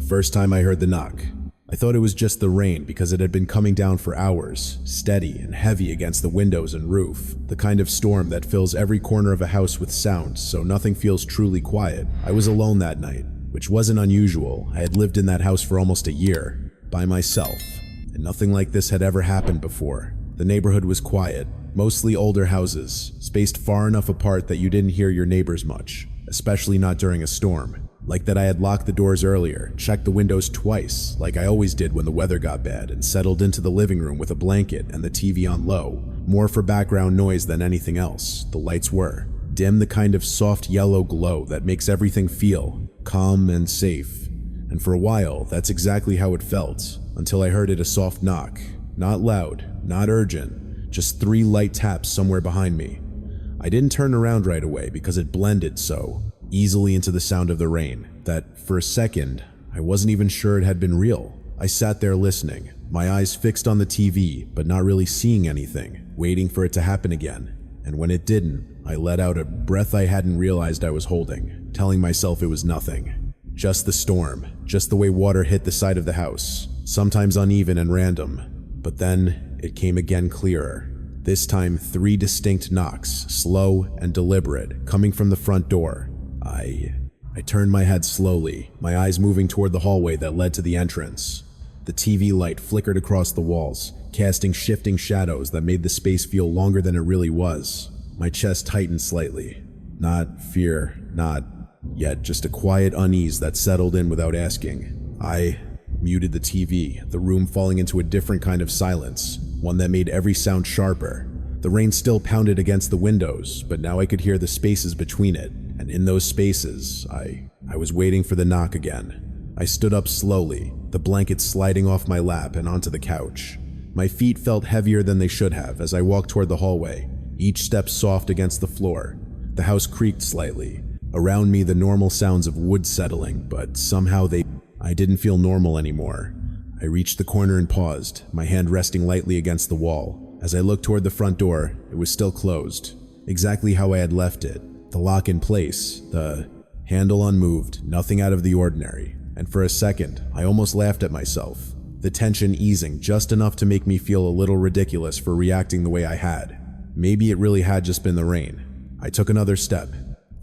first time I heard the knock, I thought it was just the rain because it had been coming down for hours, steady and heavy against the windows and roof, the kind of storm that fills every corner of a house with sound so nothing feels truly quiet. I was alone that night, which wasn't unusual. I had lived in that house for almost a year, by myself, and nothing like this had ever happened before. The neighborhood was quiet, mostly older houses, spaced far enough apart that you didn't hear your neighbors much, especially not during a storm. Like that I had locked the doors earlier, checked the windows twice, like I always did when the weather got bad, and settled into the living room with a blanket and the TV on low, more for background noise than anything else. The lights were dim, the kind of soft yellow glow that makes everything feel calm and safe. And for a while, that's exactly how it felt, until I heard a soft knock. Not loud, not urgent, just 3 light taps somewhere behind me. I didn't turn around right away because it blended so easily into the sound of the rain that for a second, I wasn't even sure it had been real. I sat there listening, my eyes fixed on the TV, but not really seeing anything, waiting for it to happen again. And when it didn't, I let out a breath I hadn't realized I was holding, telling myself it was nothing. Just the storm, just the way water hit the side of the house, sometimes uneven and random. But then it came again clearer. This time 3 distinct knocks, slow and deliberate, coming from the front door. I turned my head slowly, my eyes moving toward the hallway that led to the entrance. The TV light flickered across the walls, casting shifting shadows that made the space feel longer than it really was. My chest tightened slightly. Not fear, not yet, just a quiet unease that settled in without asking. I muted the TV, the room falling into a different kind of silence, one that made every sound sharper. The rain still pounded against the windows, but now I could hear the spaces between it, and in those spaces, I was waiting for the knock again. I stood up slowly, the blanket sliding off my lap and onto the couch. My feet felt heavier than they should have as I walked toward the hallway, each step soft against the floor. The house creaked slightly. Around me, the normal sounds of wood settling, but somehow I didn't feel normal anymore. I reached the corner and paused, my hand resting lightly against the wall. As I looked toward the front door, it was still closed, exactly how I had left it. The lock in place, the handle unmoved, nothing out of the ordinary. And for a second, I almost laughed at myself, the tension easing just enough to make me feel a little ridiculous for reacting the way I had. Maybe it really had just been the rain. I took another step,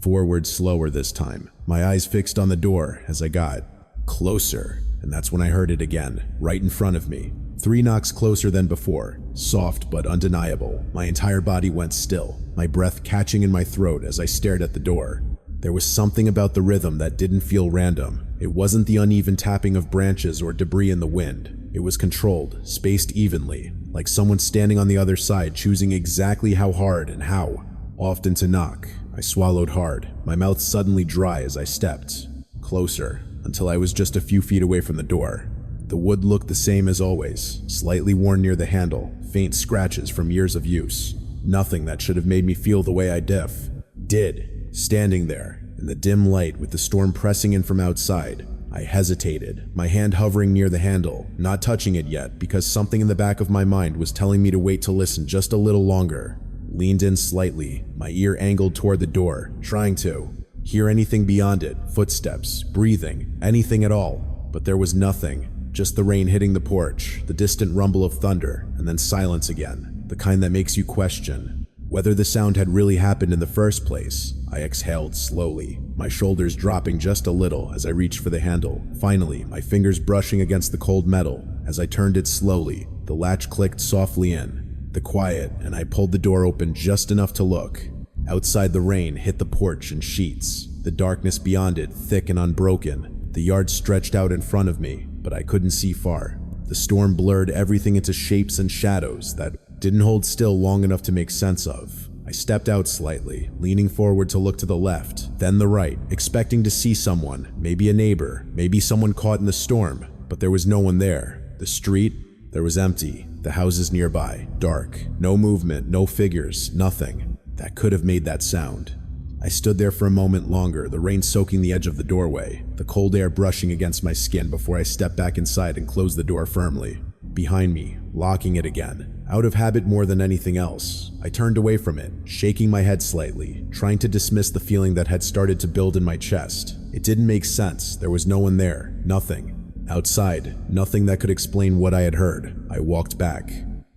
forward slower this time, my eyes fixed on the door as I got closer, and that's when I heard it again, right in front of me. 3 knocks closer than before, soft but undeniable. My entire body went still, my breath catching in my throat as I stared at the door. There was something about the rhythm that didn't feel random. It wasn't the uneven tapping of branches or debris in the wind. It was controlled, spaced evenly, like someone standing on the other side choosing exactly how hard and how often to knock. I swallowed hard, my mouth suddenly dry as I stepped closer until I was just a few feet away from the door. The wood looked the same as always, slightly worn near the handle, faint scratches from years of use. Nothing that should have made me feel the way I did. Standing there, in the dim light with the storm pressing in from outside, I hesitated, my hand hovering near the handle, not touching it yet because something in the back of my mind was telling me to wait to listen just a little longer. Leaned in slightly, my ear angled toward the door, trying to hear anything beyond it, footsteps, breathing, anything at all. But there was nothing. Just the rain hitting the porch, the distant rumble of thunder, and then silence again, the kind that makes you question whether the sound had really happened in the first place. I exhaled slowly, my shoulders dropping just a little as I reached for the handle. Finally, my fingers brushing against the cold metal. As I turned it slowly, the latch clicked softly in, the quiet, and I pulled the door open just enough to look. Outside, the rain hit the porch in sheets, the darkness beyond it thick and unbroken. The yard stretched out in front of me, but I couldn't see far. The storm blurred everything into shapes and shadows that didn't hold still long enough to make sense of. I stepped out slightly, leaning forward to look to the left, then the right, expecting to see someone, maybe a neighbor, maybe someone caught in the storm, but there was no one there. The street, there was empty. The houses nearby, dark. No movement, no figures, nothing that could have made that sound. I stood there for a moment longer, the rain soaking the edge of the doorway, the cold air brushing against my skin before I stepped back inside and closed the door firmly. Behind me, locking it again. Out of habit more than anything else, I turned away from it, shaking my head slightly, trying to dismiss the feeling that had started to build in my chest. It didn't make sense. There was no one there, nothing. Outside, nothing that could explain what I had heard. I walked back,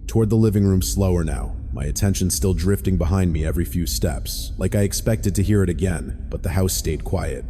toward the living room slower now, my attention still drifting behind me every few steps, like I expected to hear it again, but the house stayed quiet.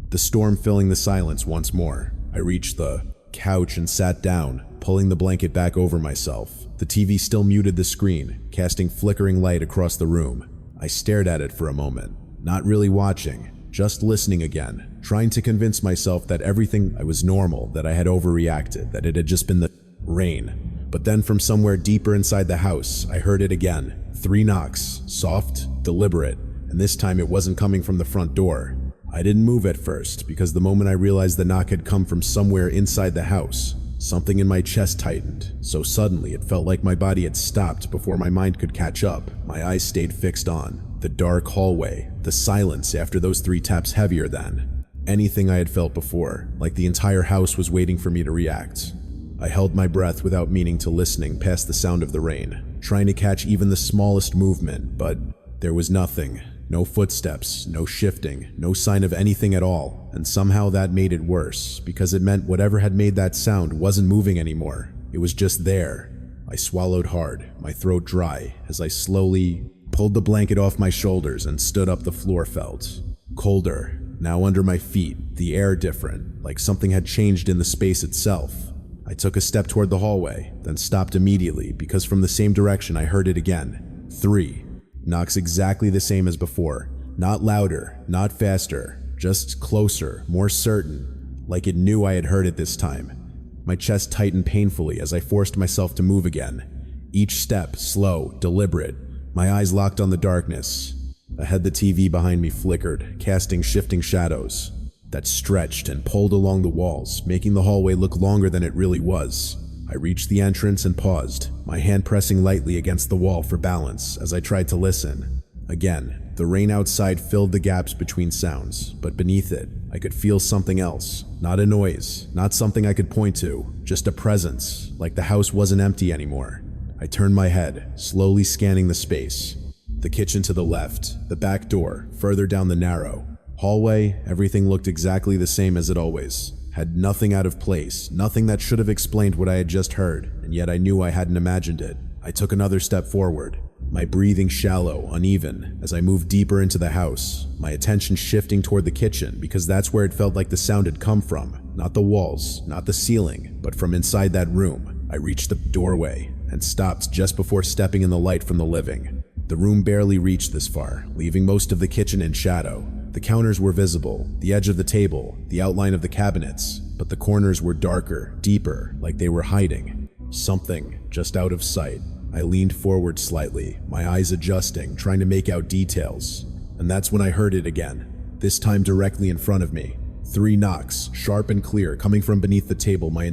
The storm filling the silence once more. I reached the couch and sat down, pulling the blanket back over myself. The TV still muted the screen, casting flickering light across the room. I stared at it for a moment, not really watching, just listening again, trying to convince myself that everything was normal, that I had overreacted, that it had just been the rain. But then from somewhere deeper inside the house, I heard it again. 3 knocks, soft, deliberate, and this time it wasn't coming from the front door. I didn't move at first, because the moment I realized the knock had come from somewhere inside the house, something in my chest tightened. So suddenly it felt like my body had stopped before my mind could catch up. My eyes stayed fixed on the dark hallway, the silence after those 3 taps heavier than anything I had felt before, like the entire house was waiting for me to react. I held my breath without meaning to, listening past the sound of the rain, trying to catch even the smallest movement, but there was nothing. No footsteps, no shifting, no sign of anything at all, and somehow that made it worse, because it meant whatever had made that sound wasn't moving anymore. It was just there. I swallowed hard, my throat dry, as I slowly pulled the blanket off my shoulders and stood up. The floor felt colder, now under my feet, the air different, like something had changed in the space itself. I took a step toward the hallway, then stopped immediately because from the same direction I heard it again. 3 knocks, exactly the same as before. Not louder, not faster, just closer, more certain, like it knew I had heard it this time. My chest tightened painfully as I forced myself to move again. Each step slow, deliberate, my eyes locked on the darkness. Ahead, the TV behind me flickered, casting shifting shadows that stretched and pulled along the walls, making the hallway look longer than it really was. I reached the entrance and paused, my hand pressing lightly against the wall for balance as I tried to listen. Again, the rain outside filled the gaps between sounds, but beneath it, I could feel something else. Not a noise, not something I could point to, just a presence, like the house wasn't empty anymore. I turned my head, slowly scanning the space. The kitchen to the left, the back door, further down the narrow hallway, everything looked exactly the same as it always had. Nothing out of place, nothing that should have explained what I had just heard, and yet I knew I hadn't imagined it. I took another step forward, my breathing shallow, uneven, as I moved deeper into the house, my attention shifting toward the kitchen because that's where it felt like the sound had come from. Not the walls, not the ceiling, but from inside that room. I reached the doorway and stopped just before stepping in the light from the living. The room barely reached this far, leaving most of the kitchen in shadow. The counters were visible, the edge of the table, the outline of the cabinets, but the corners were darker, deeper, like they were hiding. Something just out of sight. I leaned forward slightly, my eyes adjusting, trying to make out details. And that's when I heard it again, this time directly in front of me. 3 knocks, sharp and clear, coming from beneath the table. My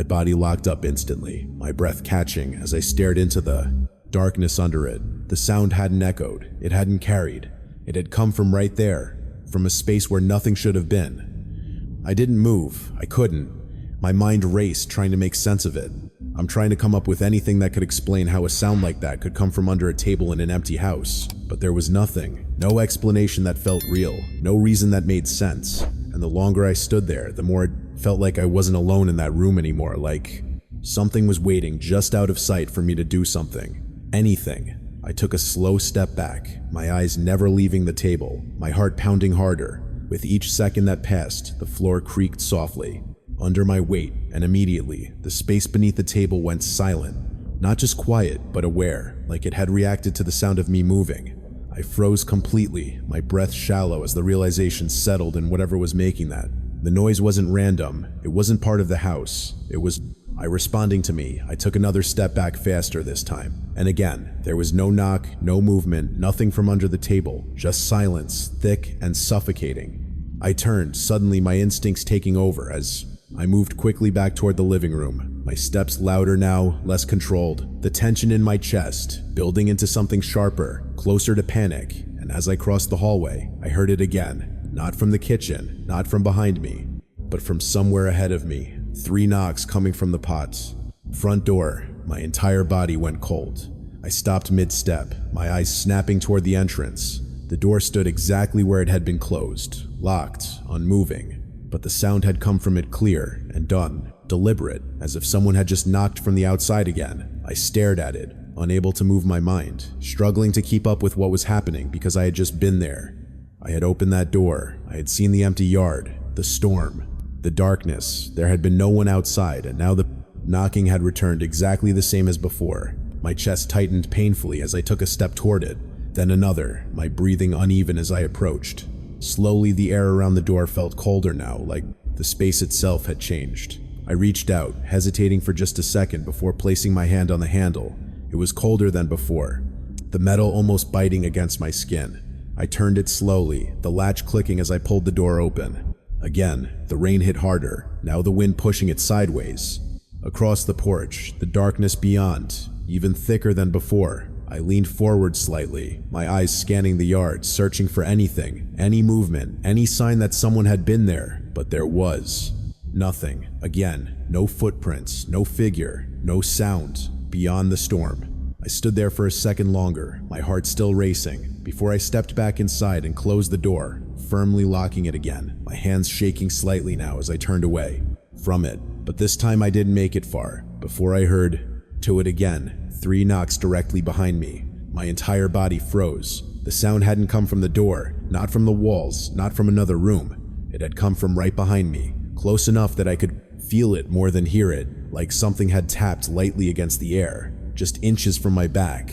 body locked up instantly, my breath catching as I stared into the darkness under it. The sound hadn't echoed, it hadn't carried. It had come from right there, from a space where nothing should have been. I didn't move, I couldn't. My mind raced, trying to make sense of it. I'm trying to come up with anything that could explain how a sound like that could come from under a table in an empty house. But there was nothing, no explanation that felt real, no reason that made sense. And the longer I stood there, the more it felt like I wasn't alone in that room anymore, like something was waiting just out of sight for me to do something. Anything. I took a slow step back, my eyes never leaving the table, my heart pounding harder. With each second that passed, the floor creaked softly under my weight, and immediately, the space beneath the table went silent. Not just quiet, but aware, like it had reacted to the sound of me moving. I froze completely, my breath shallow as the realization settled in whatever was making that. The noise wasn't random, it wasn't part of the house, it was responding to me. I took another step back faster this time. And again, there was no knock, no movement, nothing from under the table, just silence, thick and suffocating. I turned, suddenly my instincts taking over as I moved quickly back toward the living room, my steps louder now, less controlled, the tension in my chest building into something sharper, closer to panic. And as I crossed the hallway, I heard it again, not from the kitchen, not from behind me, but from somewhere ahead of me. 3 knocks coming from the pots. Front door. My entire body went cold. I stopped mid-step, my eyes snapping toward the entrance. The door stood exactly where it had been closed, locked, unmoving. but the sound had come from it clear and done, deliberate, as if someone had just knocked from the outside again. I stared at it, unable to move my mind, struggling to keep up with what was happening because I had just been there. I had opened that door, I had seen the empty yard, the storm, the darkness. There had been no one outside, and now the knocking had returned exactly the same as before. My chest tightened painfully as I took a step toward it, then another, my breathing uneven as I approached. Slowly, the air around the door felt colder now, like the space itself had changed. I reached out, hesitating for just a second before placing my hand on the handle. It was colder than before, the metal almost biting against my skin. I turned it slowly, the latch clicking as I pulled the door open. Again, the rain hit harder, now the wind pushing it sideways. Across the porch, the darkness beyond, even thicker than before. I leaned forward slightly, my eyes scanning the yard, searching for anything, any movement, any sign that someone had been there, but there was nothing. Again, no footprints, no figure, no sound, beyond the storm. I stood there for a second longer, my heart still racing, before I stepped back inside and closed the door, firmly locking it again, my hands shaking slightly now as I turned away from it. But this time I didn't make it far, before I heard to it again. 3 knocks directly behind me. My entire body froze. The sound hadn't come from the door, not from the walls, not from another room. It had come from right behind me, close enough that I could feel it more than hear it, like something had tapped lightly against the air, just inches from my back.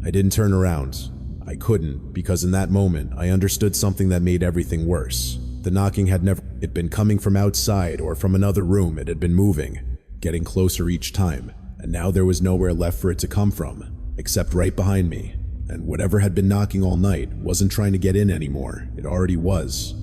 I didn't turn around. I couldn't, because in that moment, I understood something that made everything worse. The knocking had never been coming from outside or from another room. It had been moving, getting closer each time. And now there was nowhere left for it to come from, except right behind me. And whatever had been knocking all night wasn't trying to get in anymore. It already was.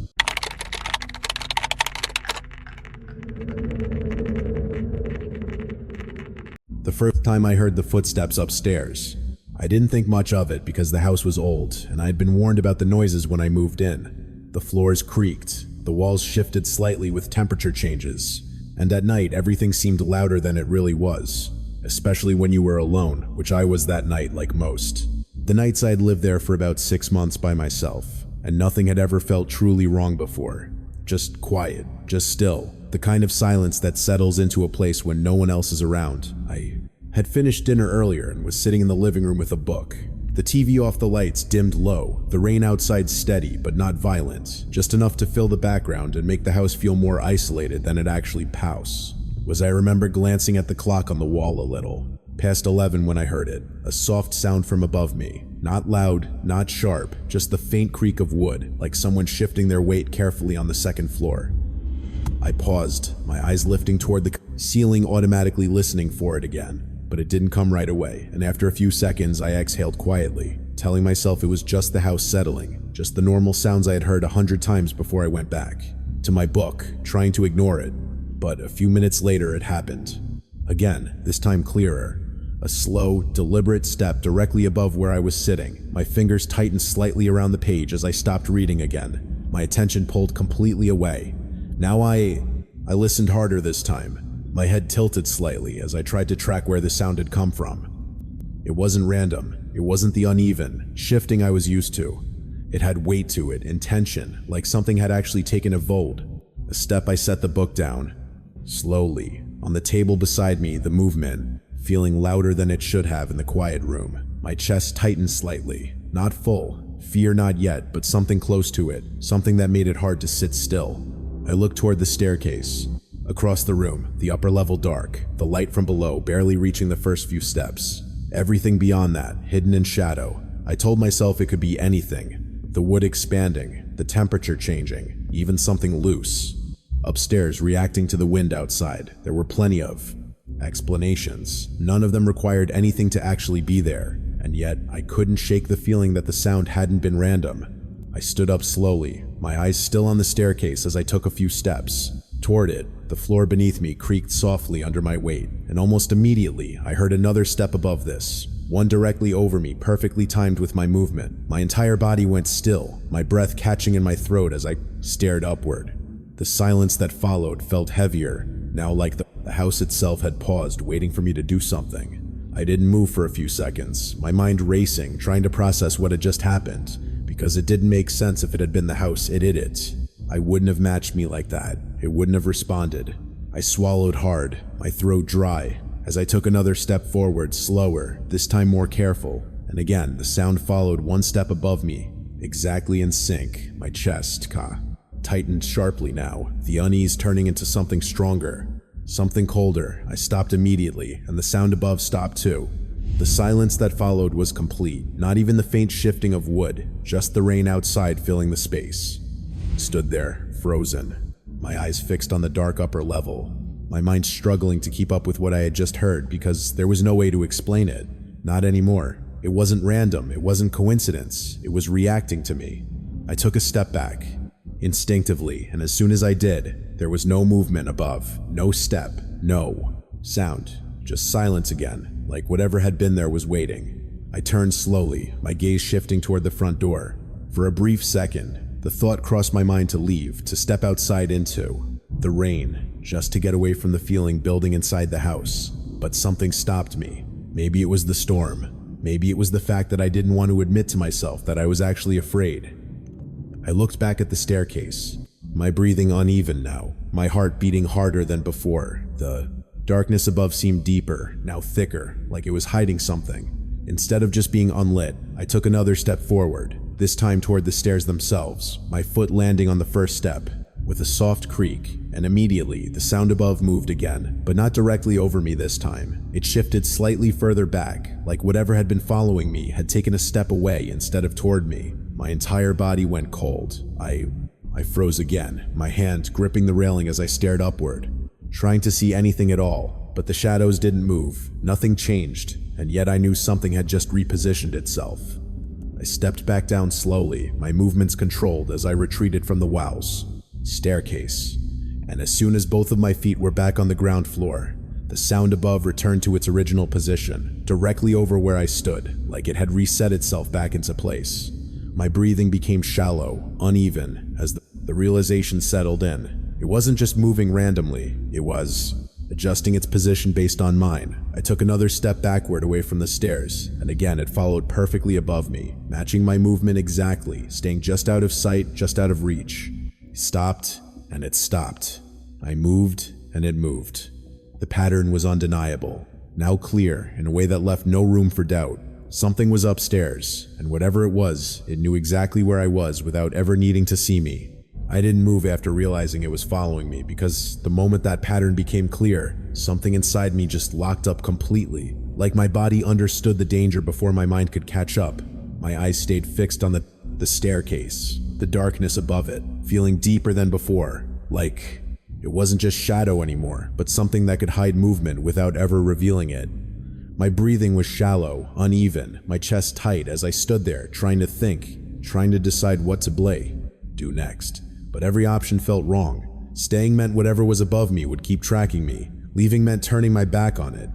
The first time I heard the footsteps upstairs, I didn't think much of it because the house was old, and I had been warned about the noises when I moved in. The floors creaked, the walls shifted slightly with temperature changes, and at night everything seemed louder than it really was. Especially when you were alone, which I was that night like most. The nights I had lived there for about 6 months by myself, and nothing had ever felt truly wrong before. Just quiet, just still, the kind of silence that settles into a place when no one else is around. I had finished dinner earlier and was sitting in the living room with a book. The TV off, the lights dimmed low, the rain outside steady but not violent, just enough to fill the background and make the house feel more isolated than it actually was. I remember glancing at the clock on the wall a little. Past 11 when I heard it, a soft sound from above me. Not loud, not sharp, just the faint creak of wood, like someone shifting their weight carefully on the second floor. I paused, my eyes lifting toward the ceiling, automatically listening for it again. But it didn't come right away, and after a few seconds I exhaled quietly, telling myself it was just the house settling, just the normal sounds I had heard 100 times before I went back to my book, trying to ignore it. But a few minutes later it happened. Again, this time clearer. A slow, deliberate step directly above where I was sitting. My fingers tightened slightly around the page as I stopped reading again. My attention pulled completely away. Now I listened harder this time. My head tilted slightly as I tried to track where the sound had come from. It wasn't random. It wasn't the uneven, shifting I was used to. It had weight to it, intention, like something had actually taken a hold. A step, I set the book down. Slowly, on the table beside me, the movement, feeling louder than it should have in the quiet room. My chest tightened slightly, not full, fear not yet, but something close to it, something that made it hard to sit still. I looked toward the staircase. Across the room, the upper level dark, the light from below barely reaching the first few steps. Everything beyond that, hidden in shadow. I told myself it could be anything. The wood expanding, the temperature changing, even something loose. Upstairs, reacting to the wind outside, there were plenty of explanations. None of them required anything to actually be there, and yet I couldn't shake the feeling that the sound hadn't been random. I stood up slowly, my eyes still on the staircase as I took a few steps. Toward it, the floor beneath me creaked softly under my weight, and almost immediately I heard another step above this, one directly over me, perfectly timed with my movement. My entire body went still, my breath catching in my throat as I stared upward. The silence that followed felt heavier, now like the house itself had paused, waiting for me to do something. I didn't move for a few seconds, my mind racing, trying to process what had just happened, because it didn't make sense if it had been the house, it. I wouldn't have matched me like that. It wouldn't have responded. I swallowed hard, my throat dry, as I took another step forward, slower, this time more careful. And again, the sound followed one step above me, exactly in sync. My chest tightened sharply now, the unease turning into something stronger, something colder. I stopped immediately, and the sound above stopped too. The silence that followed was complete, not even the faint shifting of wood, just the rain outside filling the space. I stood there, frozen, my eyes fixed on the dark upper level, my mind struggling to keep up with what I had just heard because there was no way to explain it. Not anymore. It wasn't random, it wasn't coincidence, it was reacting to me. I took a step back, instinctively, and as soon as I did, there was no movement above, no step, no sound, just silence again, like whatever had been there was waiting. I turned slowly, my gaze shifting toward the front door. For a brief second, the thought crossed my mind to leave, to step outside into the rain, just to get away from the feeling building inside the house. But something stopped me. Maybe it was the storm. Maybe it was the fact that I didn't want to admit to myself that I was actually afraid. I looked back at the staircase, my breathing uneven now, my heart beating harder than before. The darkness above seemed deeper, now thicker, like it was hiding something. Instead of just being unlit, I took another step forward, this time toward the stairs themselves, my foot landing on the first step. With a soft creak, and immediately the sound above moved again, but not directly over me this time. It shifted slightly further back, like whatever had been following me had taken a step away instead of toward me. My entire body went cold. I froze again, my hand gripping the railing as I stared upward, trying to see anything at all, but the shadows didn't move, nothing changed, and yet I knew something had just repositioned itself. I stepped back down slowly, my movements controlled as I retreated from the walls. Staircase, and as soon as both of my feet were back on the ground floor, the sound above returned to its original position, directly over where I stood, like it had reset itself back into place. My breathing became shallow, uneven, as the realization settled in. It wasn't just moving randomly, it was adjusting its position based on mine. I took another step backward away from the stairs, and again it followed perfectly above me, matching my movement exactly, staying just out of sight, just out of reach. Stopped, and it stopped. I moved, and it moved. The pattern was undeniable, now clear in a way that left no room for doubt. Something was upstairs, and whatever it was, it knew exactly where I was without ever needing to see me. I didn't move after realizing it was following me because the moment that pattern became clear, something inside me just locked up completely, like my body understood the danger before my mind could catch up. My eyes stayed fixed on the staircase, the darkness above it, feeling deeper than before, like it wasn't just shadow anymore, but something that could hide movement without ever revealing it. My breathing was shallow, uneven, my chest tight as I stood there, trying to think, trying to decide what to do next. But every option felt wrong. Staying meant whatever was above me would keep tracking me. Leaving meant turning my back on it.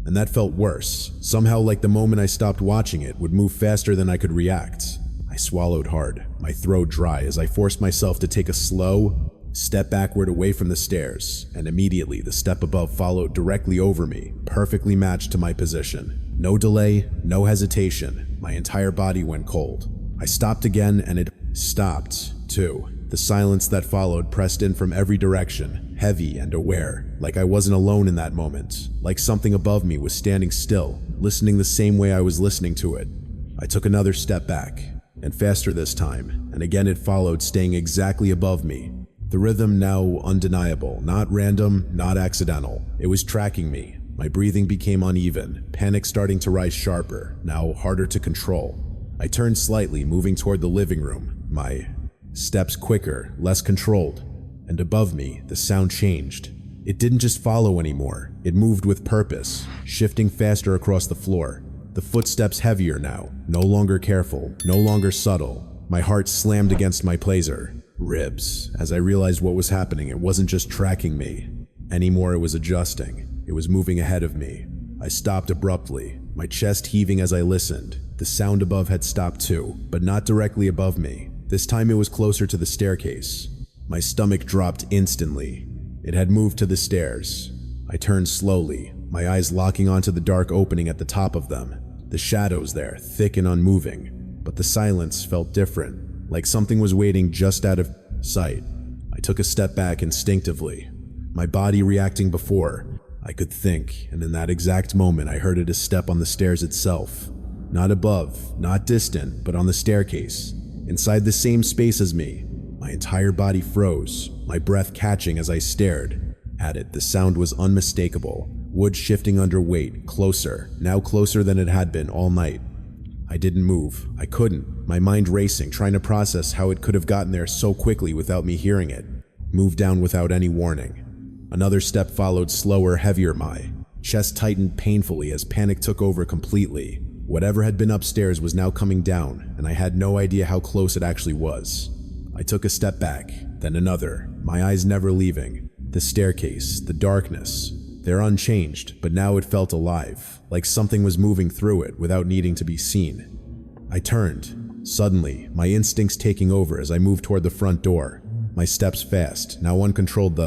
And that felt worse, somehow like the moment I stopped watching it would move faster than I could react. I swallowed hard, my throat dry as I forced myself to take a slow step backward away from the stairs, and immediately the step above followed directly over me, perfectly matched to my position. No delay, no hesitation, my entire body went cold. I stopped again and it stopped, too. The silence that followed pressed in from every direction, heavy and aware, like I wasn't alone in that moment, like something above me was standing still, listening the same way I was listening to it. I took another step back, and faster this time, and again it followed, staying exactly above me. The rhythm now undeniable, not random, not accidental. It was tracking me. My breathing became uneven, panic starting to rise sharper, now harder to control. I turned slightly, moving toward the living room, my steps quicker, less controlled, and above me, the sound changed. It didn't just follow anymore, it moved with purpose, shifting faster across the floor. The footsteps heavier now, no longer careful, no longer subtle. My heart slammed against my ribs. As I realized what was happening, it wasn't just tracking me anymore, it was adjusting. It was moving ahead of me. I stopped abruptly, my chest heaving as I listened. The sound above had stopped too, but not directly above me. This time it was closer to the staircase. My stomach dropped instantly. It had moved to the stairs. I turned slowly, my eyes locking onto the dark opening at the top of them. The shadows there, thick and unmoving, but the silence felt different, like something was waiting just out of sight. I took a step back instinctively, my body reacting before I could think, and in that exact moment I heard a step on the stairs itself. Not above, not distant, but on the staircase, inside the same space as me. My entire body froze, my breath catching as I stared at it. The sound was unmistakable, wood shifting under weight, closer, now closer than it had been all night. I didn't move. I couldn't, my mind racing, trying to process how it could have gotten there so quickly without me hearing it. Moved down without any warning. Another step followed, slower, heavier. My chest tightened painfully as panic took over completely. Whatever had been upstairs was now coming down, and I had no idea how close it actually was. I took a step back, then another, my eyes never leaving. The staircase, the darkness, they're unchanged, but now it felt alive, like something was moving through it without needing to be seen. I turned, suddenly, my instincts taking over as I moved toward the front door. My steps fast, now uncontrolled.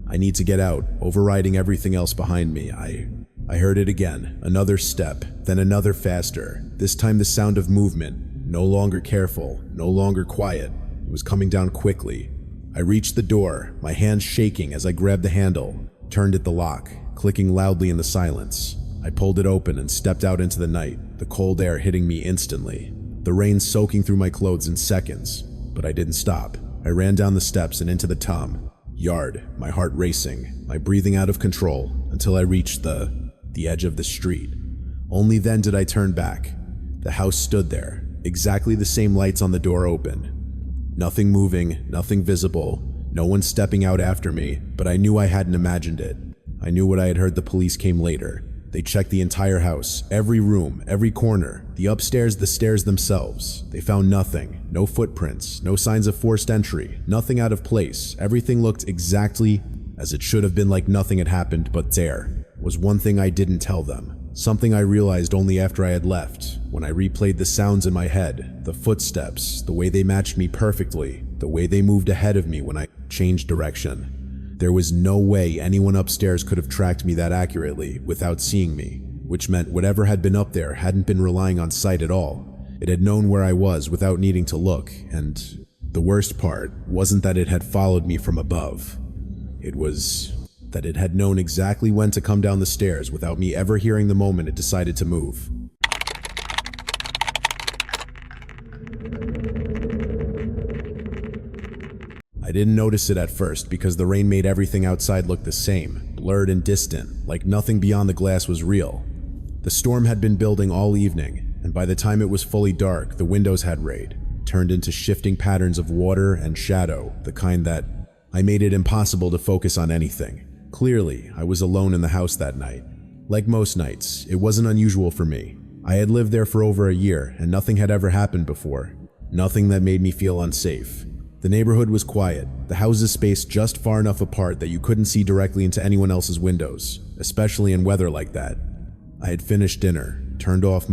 I need to get out, overriding everything else behind me. I heard it again, another step, then another faster. This time the sound of movement, no longer careful, no longer quiet. It was coming down quickly. I reached the door, my hands shaking as I grabbed the handle, turned at the lock, clicking loudly in the silence. I pulled it open and stepped out into the night, the cold air hitting me instantly, the rain soaking through my clothes in seconds. But I didn't stop. I ran down the steps and into the yard, my heart racing, my breathing out of control, until I reached the edge of the street. Only then did I turn back. The house stood there, exactly the same, lights on the door open. Nothing moving, nothing visible, no one stepping out after me, but I knew I hadn't imagined it. I knew what I had heard. The police came later. They checked the entire house, every room, every corner, the upstairs, the stairs themselves. They found nothing, no footprints, no signs of forced entry, nothing out of place. Everything looked exactly as it should have been, like nothing had happened. But there was one thing I didn't tell them, something I realized only after I had left, when I replayed the sounds in my head, the footsteps, the way they matched me perfectly, the way they moved ahead of me when I changed direction. There was no way anyone upstairs could have tracked me that accurately without seeing me, which meant whatever had been up there hadn't been relying on sight at all. It had known where I was without needing to look, and the worst part wasn't that it had followed me from above. It was that it had known exactly when to come down the stairs without me ever hearing the moment it decided to move. I didn't notice it at first because the rain made everything outside look the same, blurred and distant, like nothing beyond the glass was real. The storm had been building all evening, and by the time it was fully dark, the windows had turned into shifting patterns of water and shadow, the kind that made it impossible to focus on anything. Clearly, I was alone in the house that night. Like most nights, it wasn't unusual for me. I had lived there for over a year, and nothing had ever happened before. Nothing that made me feel unsafe. The neighborhood was quiet, the houses spaced just far enough apart that you couldn't see directly into anyone else's windows, especially in weather like that. I had finished dinner, turned off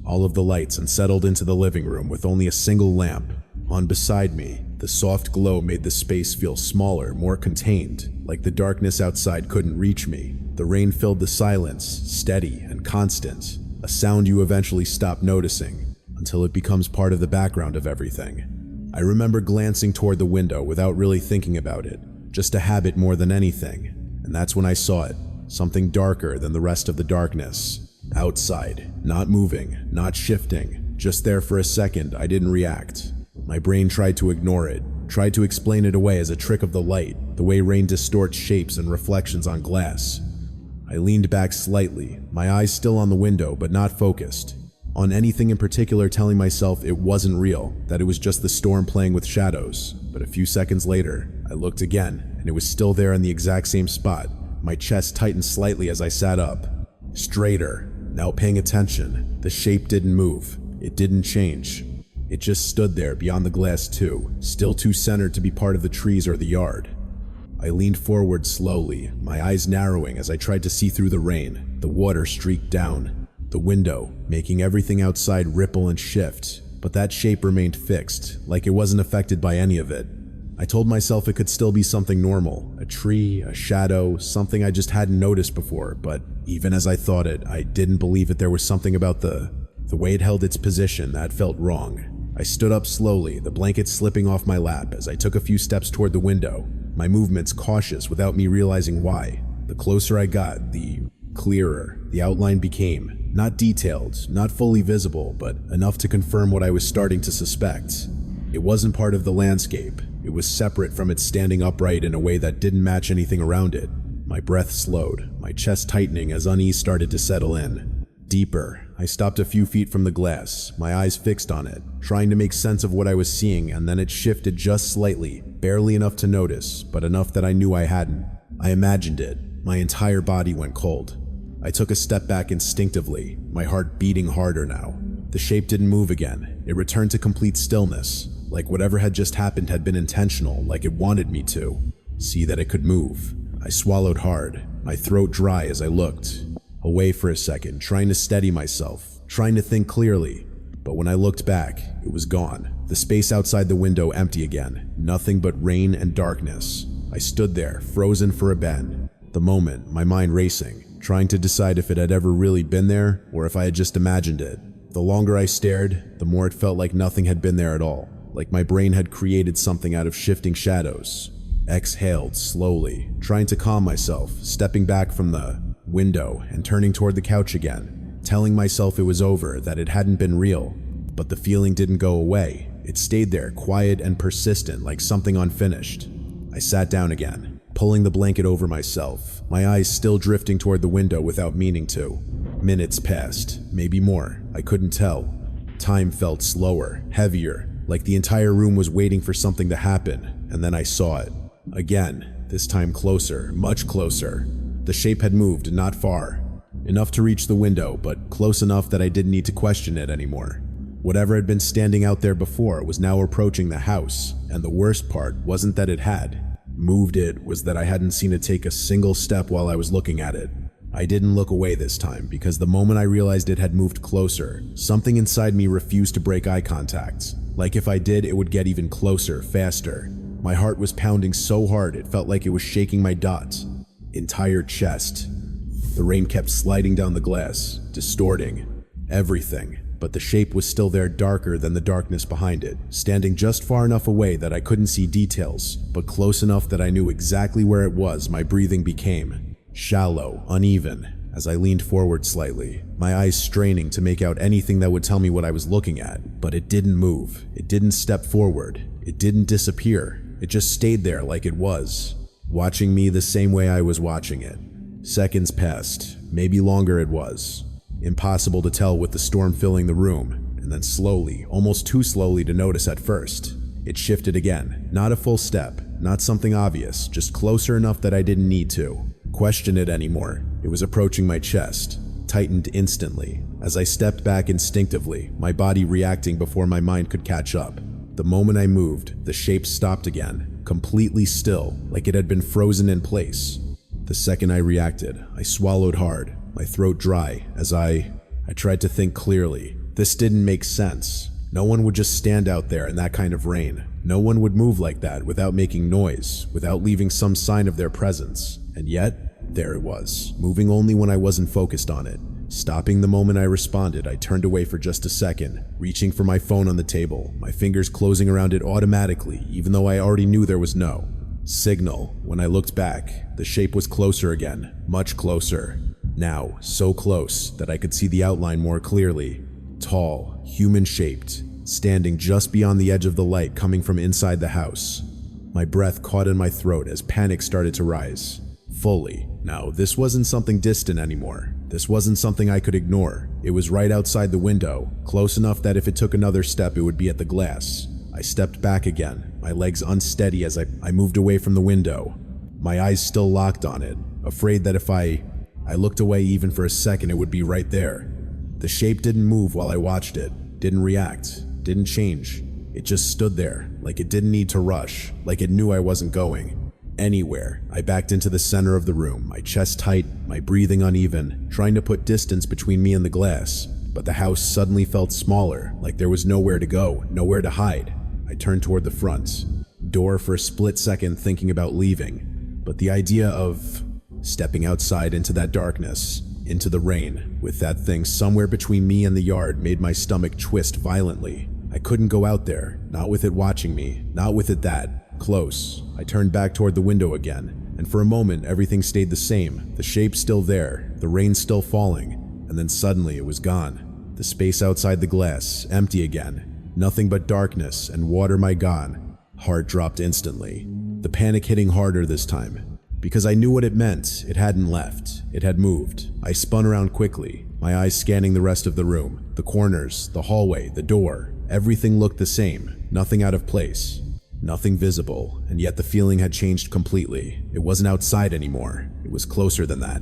all of the lights, and settled into the living room with only a single lamp on beside me. The soft glow made the space feel smaller, more contained, like the darkness outside couldn't reach me. The rain filled the silence, steady and constant, a sound you eventually stop noticing until it becomes part of the background of everything. I remember glancing toward the window without really thinking about it, just a habit more than anything, and that's when I saw it, something darker than the rest of the darkness. Outside, not moving, not shifting, just there for a second. I didn't react. My brain tried to ignore it, tried to explain it away as a trick of the light, the way rain distorts shapes and reflections on glass. I leaned back slightly, my eyes still on the window but not focused on anything in particular, telling myself it wasn't real, that it was just the storm playing with shadows. But a few seconds later, I looked again, and it was still there in the exact same spot. My chest tightened slightly as I sat up. Straighter, now paying attention. The shape didn't move. It didn't change. It just stood there beyond the glass too, still too centered to be part of the trees or the yard. I leaned forward slowly, my eyes narrowing as I tried to see through the rain. The water streaked down the window, making everything outside ripple and shift, but that shape remained fixed, like it wasn't affected by any of it. I told myself it could still be something normal, a tree, a shadow, something I just hadn't noticed before, but even as I thought it, I didn't believe that there was something about the way it held its position that felt wrong. I stood up slowly, the blanket slipping off my lap as I took a few steps toward the window, my movements cautious without me realizing why. The closer I got, the clearer the outline became. Not detailed, not fully visible, but enough to confirm what I was starting to suspect. It wasn't part of the landscape. It was separate from it, standing upright in a way that didn't match anything around it. My breath slowed, my chest tightening as unease started to settle in. Deeper, I stopped a few feet from the glass, my eyes fixed on it, trying to make sense of what I was seeing, and then it shifted just slightly, barely enough to notice, but enough that I knew I hadn't. I imagined it. My entire body went cold. I took a step back instinctively, my heart beating harder now. The shape didn't move again. It returned to complete stillness, like whatever had just happened had been intentional, like it wanted me to see that it could move. I swallowed hard, my throat dry as I looked away for a second, trying to steady myself, trying to think clearly. But when I looked back, it was gone. The space outside the window empty again, nothing but rain and darkness. I stood there, frozen for a bend. The moment, my mind racing, trying to decide if it had ever really been there or if I had just imagined it. The longer I stared, the more it felt like nothing had been there at all, like my brain had created something out of shifting shadows. Exhaled slowly, trying to calm myself, stepping back from the window and turning toward the couch again, telling myself it was over, that it hadn't been real. But the feeling didn't go away. It stayed there, quiet and persistent, like something unfinished. I sat down again, pulling the blanket over myself, my eyes still drifting toward the window without meaning to. Minutes passed, maybe more, I couldn't tell. Time felt slower, heavier, like the entire room was waiting for something to happen, and then I saw it. Again, this time closer, much closer. The shape had moved not far, enough to reach the window, but close enough that I didn't need to question it anymore. Whatever had been standing out there before was now approaching the house, and the worst part wasn't that it had moved, it was that I hadn't seen it take a single step while I was looking at it. I didn't look away this time, because the moment I realized it had moved closer, something inside me refused to break eye contact. Like if I did, it would get even closer, faster. My heart was pounding so hard it felt like it was shaking my entire chest. The rain kept sliding down the glass, distorting everything, but the shape was still there, darker than the darkness behind it, standing just far enough away that I couldn't see details, but close enough that I knew exactly where it was. My breathing became shallow, uneven, as I leaned forward slightly, my eyes straining to make out anything that would tell me what I was looking at. But it didn't move, it didn't step forward, it didn't disappear. It just stayed there like it was, watching me the same way I was watching it. Seconds passed, maybe longer it was. Impossible to tell with the storm filling the room, and then slowly, almost too slowly to notice at first, it shifted again. Not a full step, not something obvious, just closer enough that I didn't need to question it anymore. It was approaching my chest, tightened instantly, as I stepped back instinctively, my body reacting before my mind could catch up. The moment I moved, the shape stopped again, completely still, like it had been frozen in place. The second I reacted, I swallowed hard, my throat dry, as I tried to think clearly. This didn't make sense. No one would just stand out there in that kind of rain. No one would move like that without making noise, without leaving some sign of their presence. And yet, there it was, moving only when I wasn't focused on it. Stopping the moment I responded, I turned away for just a second, reaching for my phone on the table, my fingers closing around it automatically, even though I already knew there was no signal. When I looked back, the shape was closer again, much closer. Now, so close that I could see the outline more clearly. Tall, human-shaped, standing just beyond the edge of the light coming from inside the house. My breath caught in my throat as panic started to rise. Fully. Now, this wasn't something distant anymore. This wasn't something I could ignore. It was right outside the window, close enough that if it took another step, it would be at the glass. I stepped back again, my legs unsteady as I moved away from the window, my eyes still locked on it, afraid that if I looked away even for a second, it would be right there. The shape didn't move while I watched it, didn't react, didn't change. It just stood there, like it didn't need to rush, like it knew I wasn't going anywhere. I backed into the center of the room, my chest tight, my breathing uneven, trying to put distance between me and the glass. But the house suddenly felt smaller, like there was nowhere to go, nowhere to hide. I turned toward the front door for a split second, thinking about leaving. But the idea of stepping outside into that darkness, into the rain, with that thing somewhere between me and the yard, made my stomach twist violently. I couldn't go out there, not with it watching me, not with it that close. I turned back toward the window again, and for a moment everything stayed the same. The shape still there, the rain still falling, and then suddenly it was gone. The space outside the glass, empty again. Nothing but darkness and water. My gone. Heart dropped instantly. The panic hitting harder this time. Because I knew what it meant. It hadn't left. It had moved. I spun around quickly, my eyes scanning the rest of the room. The corners, the hallway, the door. Everything looked the same. Nothing out of place. Nothing visible. And yet the feeling had changed completely. It wasn't outside anymore. It was closer than that.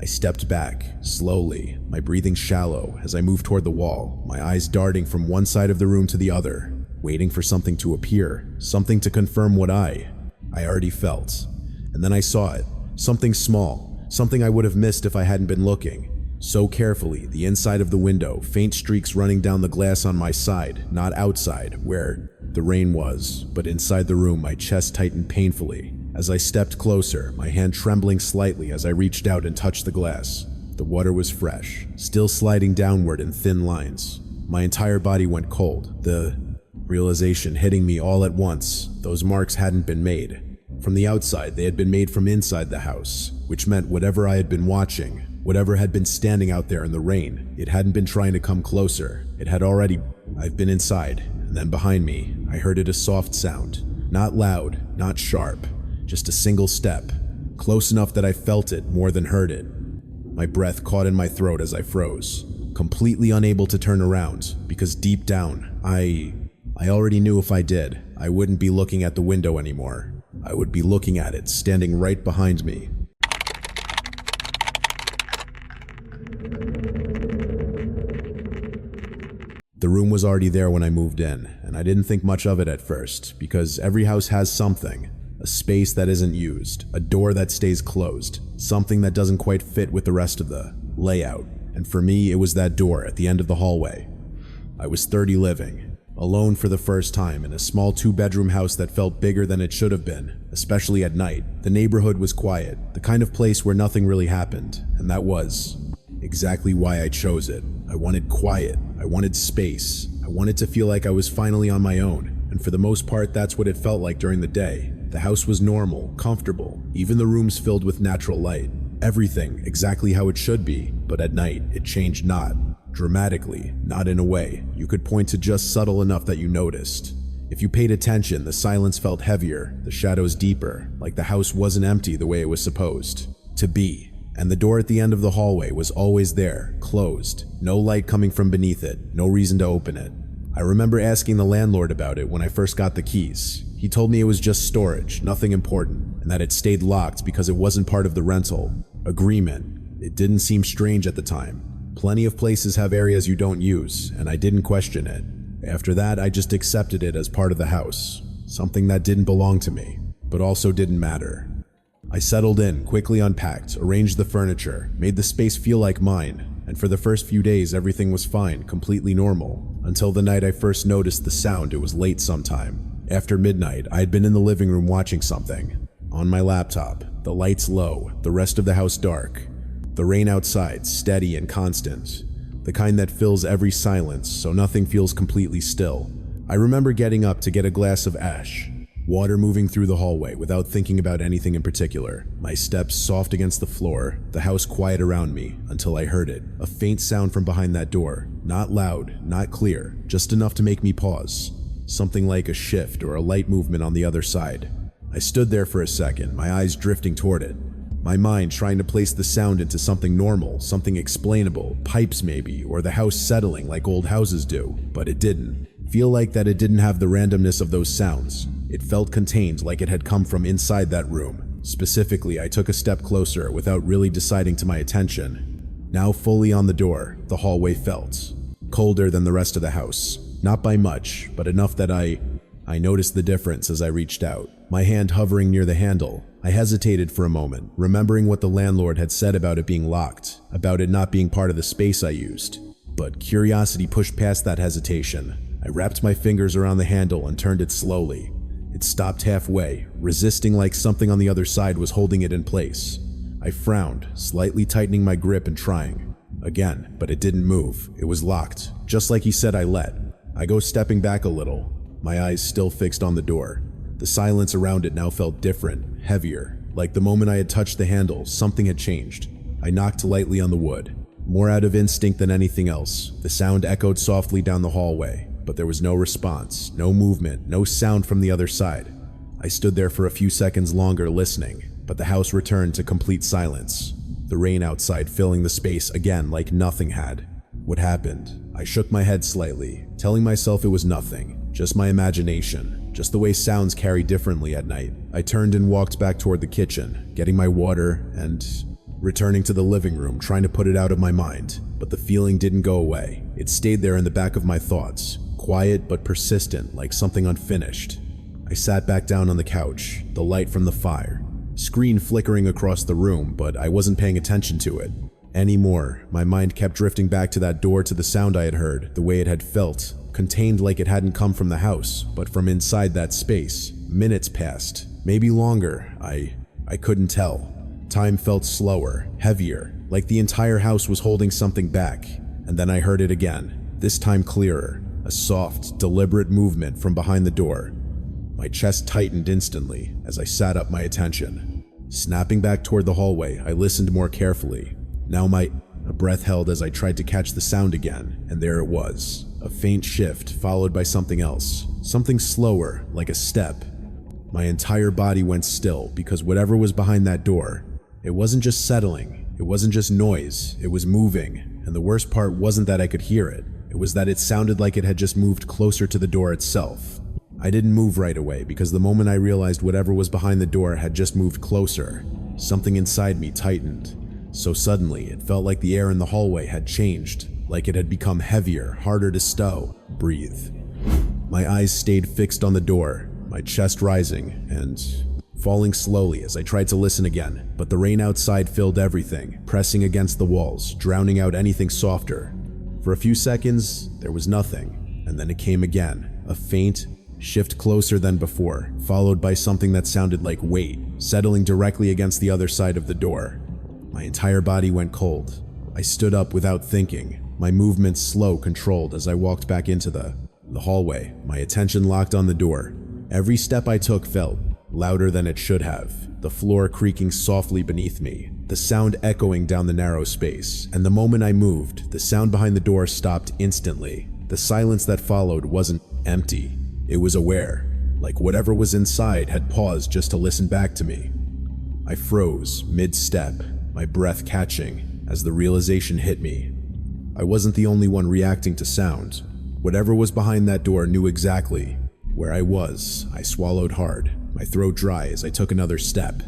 I stepped back, slowly, my breathing shallow as I moved toward the wall, my eyes darting from one side of the room to the other, waiting for something to appear, something to confirm what I already felt. And then I saw it, something small, something I would have missed if I hadn't been looking. So carefully, the inside of the window, faint streaks running down the glass on my side, not outside, where the rain was, but inside the room. My chest tightened painfully. As I stepped closer, my hand trembling slightly as I reached out and touched the glass. The water was fresh, still sliding downward in thin lines. My entire body went cold, the realization hitting me all at once. Those marks hadn't been made from the outside, they had been made from inside the house, which meant whatever I had been watching, whatever had been standing out there in the rain, it hadn't been trying to come closer. It had already. I've been inside, and then behind me, I heard it a soft sound. Not loud, not sharp, just a single step, close enough that I felt it more than heard it. My breath caught in my throat as I froze, completely unable to turn around, because deep down, I already knew if I did, I wouldn't be looking at the window anymore. I would be looking at it, standing right behind me. The room was already there when I moved in, and I didn't think much of it at first, because every house has something. A space that isn't used, a door that stays closed, something that doesn't quite fit with the rest of the layout. And for me, it was that door at the end of the hallway. I was 30 living, alone for the first time in a small 2-bedroom house that felt bigger than it should have been, especially at night. The neighborhood was quiet, the kind of place where nothing really happened, and that was exactly why I chose it. I wanted quiet, I wanted space, I wanted to feel like I was finally on my own, and for the most part that's what it felt like during the day. The house was normal, comfortable, even the rooms filled with natural light. Everything exactly how it should be, but at night it changed, not dramatically, not in a way you could point to, just subtle enough that you noticed. If you paid attention, the silence felt heavier, the shadows deeper, like the house wasn't empty the way it was supposed to be. And the door at the end of the hallway was always there, closed, no light coming from beneath it, no reason to open it. I remember asking the landlord about it when I first got the keys. He told me it was just storage, nothing important, and that it stayed locked because it wasn't part of the rental agreement. It didn't seem strange at the time. Plenty of places have areas you don't use, and I didn't question it. After that, I just accepted it as part of the house, something that didn't belong to me, but also didn't matter. I settled in, quickly unpacked, arranged the furniture, made the space feel like mine, and for the first few days everything was fine, completely normal, until the night I first noticed the sound. It was late sometime. After midnight, I had been in the living room watching something. On my laptop, the lights low, the rest of the house dark. The rain outside, steady and constant. The kind that fills every silence, so nothing feels completely still. I remember getting up to get a glass of ash. Water moving through the hallway without thinking about anything in particular. My steps soft against the floor, the house quiet around me, until I heard it. A faint sound from behind that door. Not loud, not clear, just enough to make me pause. Something like a shift or a light movement on the other side. I stood there for a second, my eyes drifting toward it. My mind trying to place the sound into something normal, something explainable, pipes maybe, or the house settling like old houses do, but it didn't. Feel like that it didn't have the randomness of those sounds. It felt contained, like it had come from inside that room. Specifically, I took a step closer without really deciding to my attention. Now fully on the door, the hallway felt colder than the rest of the house. Not by much, but enough that I noticed the difference as I reached out, my hand hovering near the handle. I hesitated for a moment, remembering what the landlord had said about it being locked, about it not being part of the space I used. But curiosity pushed past that hesitation. I wrapped my fingers around the handle and turned it slowly. It stopped halfway, resisting like something on the other side was holding it in place. I frowned, slightly tightening my grip and trying. Again, but it didn't move. It was locked, just like he said I let. I go stepping back a little, my eyes still fixed on the door. The silence around it now felt different, heavier. Like the moment I had touched the handle, something had changed. I knocked lightly on the wood. More out of instinct than anything else, the sound echoed softly down the hallway, but there was no response, no movement, no sound from the other side. I stood there for a few seconds longer listening, but the house returned to complete silence. The rain outside filling the space again like nothing had. What happened? I shook my head slightly, telling myself it was nothing, just my imagination, just the way sounds carry differently at night. I turned and walked back toward the kitchen, getting my water and returning to the living room, trying to put it out of my mind. But the feeling didn't go away. It stayed there in the back of my thoughts, quiet but persistent, like something unfinished. I sat back down on the couch, the light from the fire, screen flickering across the room, but I wasn't paying attention to it anymore. My mind kept drifting back to that door, to the sound I had heard, the way it had felt, contained like it hadn't come from the house, but from inside that space. Minutes passed, maybe longer, I couldn't tell. Time felt slower, heavier, like the entire house was holding something back. And then I heard it again, this time clearer, a soft, deliberate movement from behind the door. My chest tightened instantly as I sat up, my attention. Snapping back toward the hallway, I listened more carefully. Now a breath held as I tried to catch the sound again, and there it was. A faint shift followed by something else, something slower, like a step. My entire body went still because whatever was behind that door, it wasn't just settling, it wasn't just noise, it was moving. And the worst part wasn't that I could hear it, it was that it sounded like it had just moved closer to the door itself. I didn't move right away because the moment I realized whatever was behind the door had just moved closer, something inside me tightened. So suddenly, it felt like the air in the hallway had changed, like it had become heavier, harder to breathe. My eyes stayed fixed on the door, my chest rising and falling slowly as I tried to listen again, but the rain outside filled everything, pressing against the walls, drowning out anything softer. For a few seconds, there was nothing, and then it came again, a faint shift closer than before, followed by something that sounded like weight, settling directly against the other side of the door. My entire body went cold. I stood up without thinking, my movements slow, controlled as I walked back into the hallway, my attention locked on the door. Every step I took felt louder than it should have, the floor creaking softly beneath me, the sound echoing down the narrow space. And the moment I moved, the sound behind the door stopped instantly. The silence that followed wasn't empty. It was aware, like whatever was inside had paused just to listen back to me. I froze mid-step, my breath catching as the realization hit me. I wasn't the only one reacting to sound. Whatever was behind that door knew exactly where I was. I swallowed hard, my throat dry as I took another step.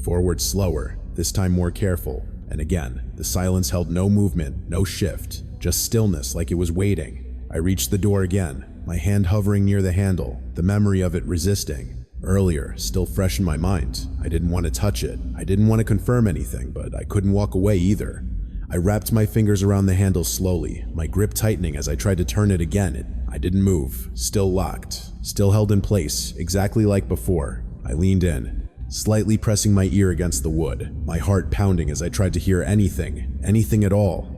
Forward slower, this time more careful. And again, the silence held no movement, no shift, just stillness like it was waiting. I reached the door again, my hand hovering near the handle, the memory of it resisting. Earlier, still fresh in my mind. I didn't want to touch it. I didn't want to confirm anything, but I couldn't walk away either. I wrapped my fingers around the handle slowly, my grip tightening as I tried to turn it again. I didn't move, still locked, still held in place, exactly like before. I leaned in, slightly pressing my ear against the wood, my heart pounding as I tried to hear anything at all.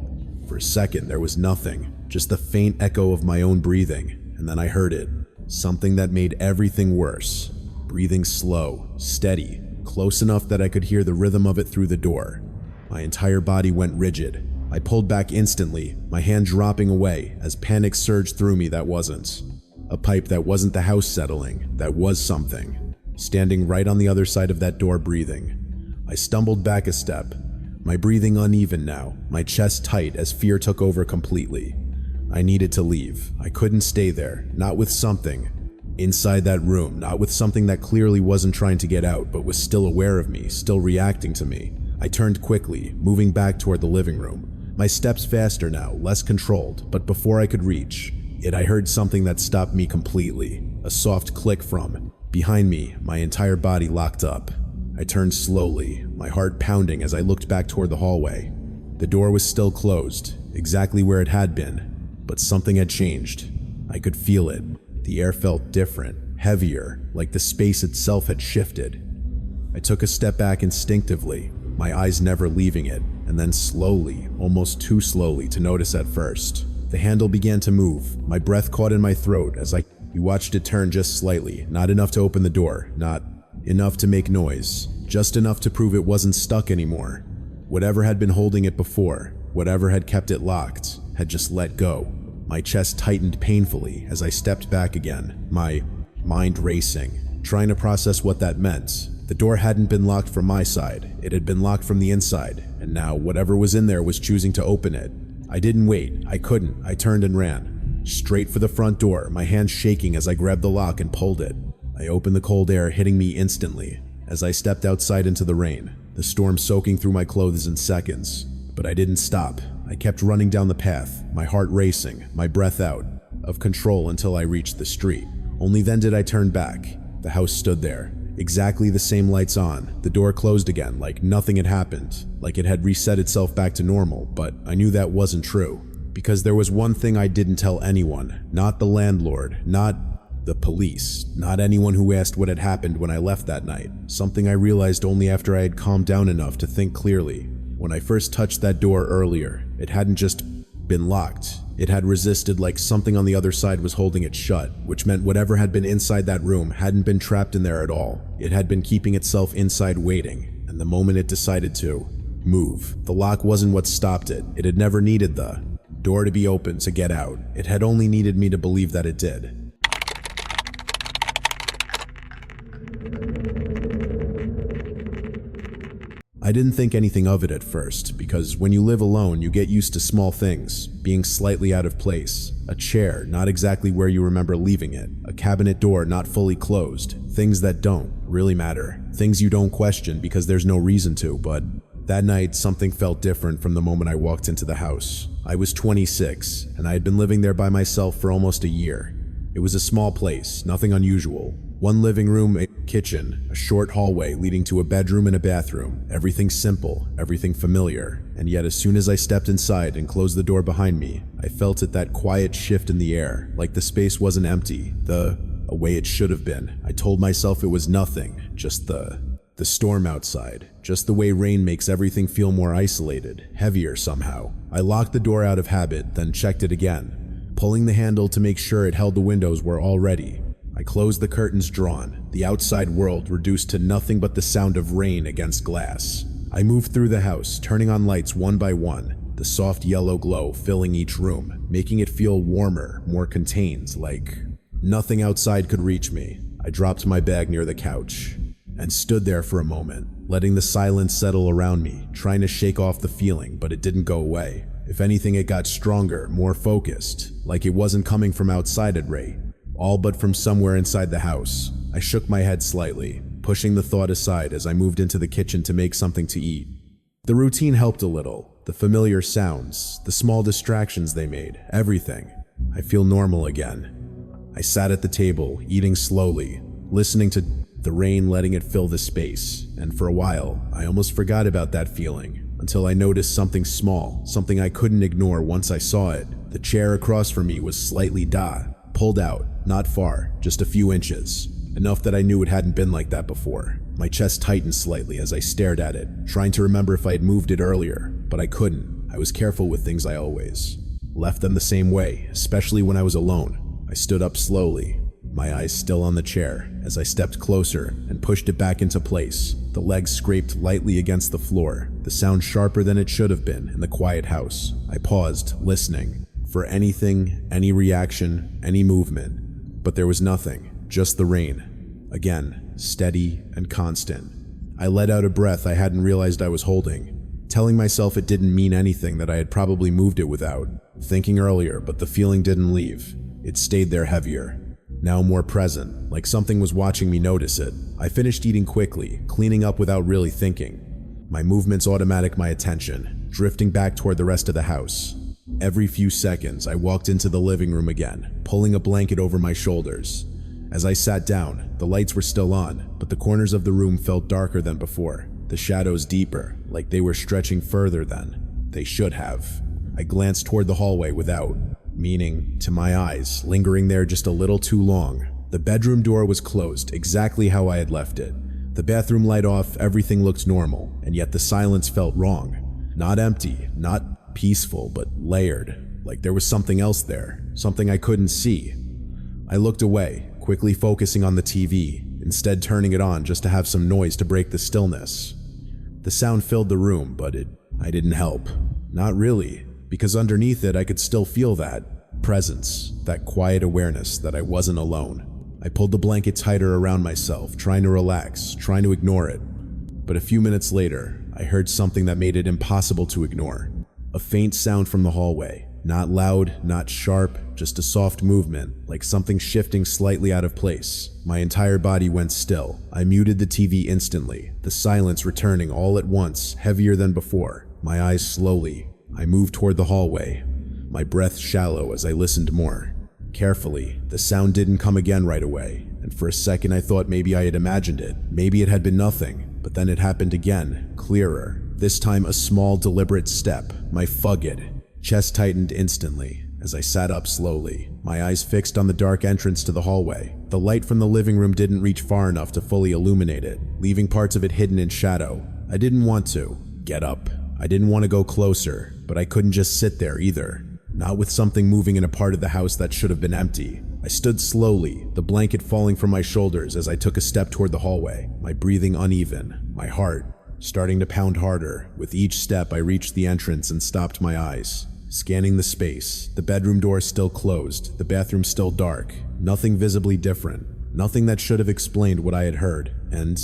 For a second, there was nothing, just the faint echo of my own breathing, and then I heard it, something that made everything worse. Breathing slow, steady, close enough that I could hear the rhythm of it through the door. My entire body went rigid. I pulled back instantly, my hand dropping away as panic surged through me that wasn't. A pipe that wasn't the house settling, that was something. Standing right on the other side of that door breathing. I stumbled back a step, my breathing uneven now, my chest tight as fear took over completely. I needed to leave. I couldn't stay there, not with something inside that room, not with something that clearly wasn't trying to get out but was still aware of me, still reacting to me. I turned quickly, moving back toward the living room, my steps faster now, less controlled, but before I could reach it, I heard something that stopped me completely, a soft click from behind me, my entire body locked up. I turned slowly, my heart pounding as I looked back toward the hallway. The door was still closed, exactly where it had been, but something had changed. I could feel it. The air felt different, heavier, like the space itself had shifted. I took a step back instinctively, my eyes never leaving it, and then slowly, almost too slowly to notice at first, The handle began to move. My breath caught in my throat as you watched it turn just slightly, not enough to open the door, not enough to make noise, just enough to prove it wasn't stuck anymore. Whatever had been holding it before, whatever had kept it locked, had just let go. My chest tightened painfully as I stepped back again, my mind racing, trying to process what that meant. The door hadn't been locked from my side, it had been locked from the inside, and now whatever was in there was choosing to open it. I didn't wait, I couldn't, I turned and ran. Straight for the front door, my hands shaking as I grabbed the lock and pulled it. I opened the cold air hitting me instantly as I stepped outside into the rain, the storm soaking through my clothes in seconds. But I didn't stop. I kept running down the path, my heart racing, my breath out of control until I reached the street. Only then did I turn back. The house stood there, exactly the same lights on, the door closed again like nothing had happened, like it had reset itself back to normal, but I knew that wasn't true. Because there was one thing I didn't tell anyone, not the landlord, not the police, not anyone who asked what had happened when I left that night. Something I realized only after I had calmed down enough to think clearly. When I first touched that door earlier, it hadn't just been locked. It had resisted like something on the other side was holding it shut, which meant whatever had been inside that room hadn't been trapped in there at all. It had been keeping itself inside waiting, and the moment it decided to move, the lock wasn't what stopped it. It had never needed the door to be open to get out. It had only needed me to believe that it did. I didn't think anything of it at first, because when you live alone, you get used to small things, being slightly out of place, a chair not exactly where you remember leaving it, a cabinet door not fully closed, things that don't really matter, things you don't question because there's no reason to. But that night, something felt different from the moment I walked into the house. I was 26, and I had been living there by myself for almost a year. It was a small place, nothing unusual. One living room, a kitchen, a short hallway leading to a bedroom and a bathroom. Everything simple, everything familiar. And yet as soon as I stepped inside and closed the door behind me, I felt that quiet shift in the air, like the space wasn't empty, a way it should have been. I told myself it was nothing, just the storm outside, just the way rain makes everything feel more isolated, heavier somehow. I locked the door out of habit, then checked it again, pulling the handle to make sure it held the windows were all ready. I closed the curtains drawn, the outside world reduced to nothing but the sound of rain against glass. I moved through the house, turning on lights one by one, the soft yellow glow filling each room, making it feel warmer, more contained, like nothing outside could reach me. I dropped my bag near the couch and stood there for a moment, letting the silence settle around me, trying to shake off the feeling, but it didn't go away. If anything, it got stronger, more focused, like it wasn't coming from outside at Ray, all but from somewhere inside the house. I shook my head slightly, pushing the thought aside as I moved into the kitchen to make something to eat. The routine helped a little, the familiar sounds, the small distractions they made, everything. I feel normal again. I sat at the table, eating slowly, listening to the rain letting it fill the space, and for a while, I almost forgot about that feeling, until I noticed something small, something I couldn't ignore once I saw it. The chair across from me was slightly pulled out, not far, just a few inches, enough that I knew it hadn't been like that before. My chest tightened slightly as I stared at it, trying to remember if I had moved it earlier, but I couldn't. I was careful with things I always left them the same way, especially when I was alone. I stood up slowly, my eyes still on the chair, as I stepped closer and pushed it back into place. The legs scraped lightly against the floor, the sound sharper than it should have been in the quiet house. I paused, listening for anything, any reaction, any movement, but there was nothing, just the rain. Again, steady and constant. I let out a breath I hadn't realized I was holding, telling myself it didn't mean anything, that I had probably moved it without thinking earlier, but the feeling didn't leave. It stayed there heavier, now more present, like something was watching me notice it. I finished eating quickly, cleaning up without really thinking. My movements automatic my attention, drifting back toward the rest of the house. Every few seconds, I walked into the living room again, pulling a blanket over my shoulders. As I sat down, the lights were still on, but the corners of the room felt darker than before, the shadows deeper, like they were stretching further than they should have. I glanced toward the hallway without meaning, to my eyes, lingering there just a little too long. The bedroom door was closed, exactly how I had left it. The bathroom light off, everything looked normal, and yet the silence felt wrong. Not empty, not peaceful, but layered, like there was something else there, something I couldn't see. I looked away, quickly focusing on the TV, instead turning it on just to have some noise to break the stillness. The sound filled the room, but I didn't help. Not really, because underneath it I could still feel that presence, that quiet awareness that I wasn't alone. I pulled the blanket tighter around myself, trying to relax, trying to ignore it. But a few minutes later, I heard something that made it impossible to ignore. A faint sound from the hallway. Not loud, not sharp, just a soft movement, like something shifting slightly out of place. My entire body went still. I muted the TV instantly, the silence returning all at once, heavier than before. My eyes slowly. I moved toward the hallway, my breath shallow as I listened more. Carefully, the sound didn't come again right away, and for a second I thought maybe I had imagined it. Maybe it had been nothing, but then it happened again, clearer. This time a small, deliberate step. My fugged. Chest tightened instantly as I sat up slowly, my eyes fixed on the dark entrance to the hallway. The light from the living room didn't reach far enough to fully illuminate it, leaving parts of it hidden in shadow. I didn't want to get up. I didn't want to go closer, but I couldn't just sit there either. Not with something moving in a part of the house that should have been empty. I stood slowly, the blanket falling from my shoulders as I took a step toward the hallway, my breathing uneven, my heart starting to pound harder. With each step, I reached the entrance and stopped my eyes. Scanning the space, the bedroom door still closed, the bathroom still dark, nothing visibly different, nothing that should have explained what I had heard, and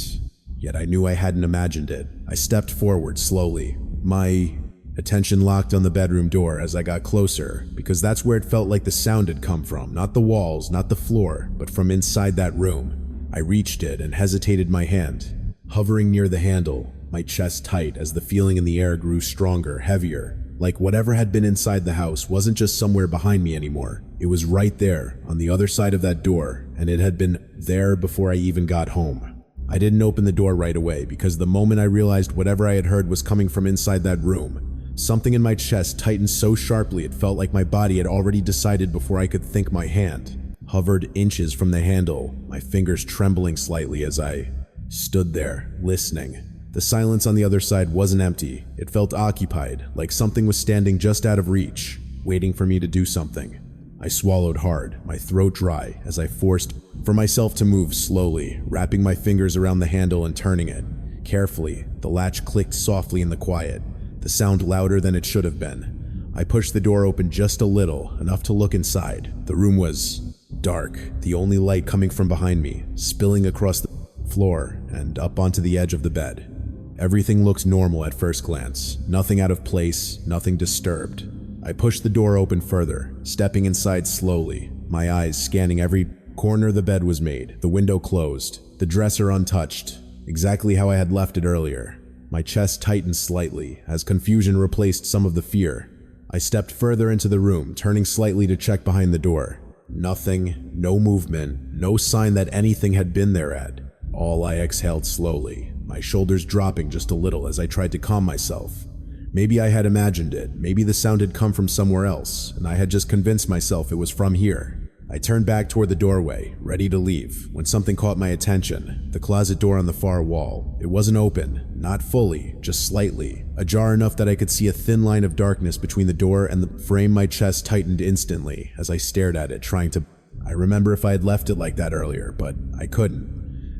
yet I knew I hadn't imagined it. I stepped forward slowly, my attention locked on the bedroom door as I got closer, because that's where it felt like the sound had come from, not the walls, not the floor, but from inside that room. I reached it and hesitated my hand, hovering near the handle, my chest tight as the feeling in the air grew stronger, heavier. Like whatever had been inside the house wasn't just somewhere behind me anymore. It was right there, on the other side of that door, and it had been there before I even got home. I didn't open the door right away because the moment I realized whatever I had heard was coming from inside that room, something in my chest tightened so sharply it felt like my body had already decided before I could think. My hand hovered inches from the handle, my fingers trembling slightly as I stood there, listening. The silence on the other side wasn't empty. It felt occupied, like something was standing just out of reach, waiting for me to do something. I swallowed hard, my throat dry, as I forced for myself to move slowly, wrapping my fingers around the handle and turning it. Carefully, the latch clicked softly in the quiet, the sound louder than it should have been. I pushed the door open just a little, enough to look inside. The room was dark, the only light coming from behind me, spilling across the floor and up onto the edge of the bed. Everything looked normal at first glance, nothing out of place, nothing disturbed. I pushed the door open further, stepping inside slowly, my eyes scanning every corner the bed was made, the window closed, the dresser untouched, exactly how I had left it earlier. My chest tightened slightly as confusion replaced some of the fear. I stepped further into the room, turning slightly to check behind the door. Nothing, no movement, no sign that anything had been there at all. I exhaled slowly, my shoulders dropping just a little as I tried to calm myself. Maybe I had imagined it, maybe the sound had come from somewhere else, and I had just convinced myself it was from here. I turned back toward the doorway, ready to leave, when something caught my attention. The closet door on the far wall. It wasn't open, not fully, just slightly. Ajar enough that I could see a thin line of darkness between the door and the frame. My chest tightened instantly as I stared at it, trying to... I remember if I had left it like that earlier, but I couldn't.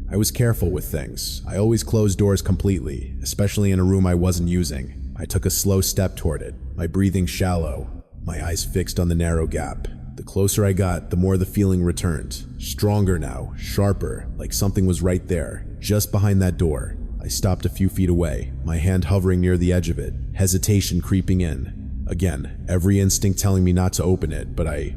I was careful with things. I always closed doors completely, especially in a room I wasn't using. I took a slow step toward it, my breathing shallow, my eyes fixed on the narrow gap. The closer I got, the more the feeling returned. Stronger now, sharper, like something was right there, just behind that door. I stopped a few feet away, my hand hovering near the edge of it, hesitation creeping in. Again, every instinct telling me not to open it, but I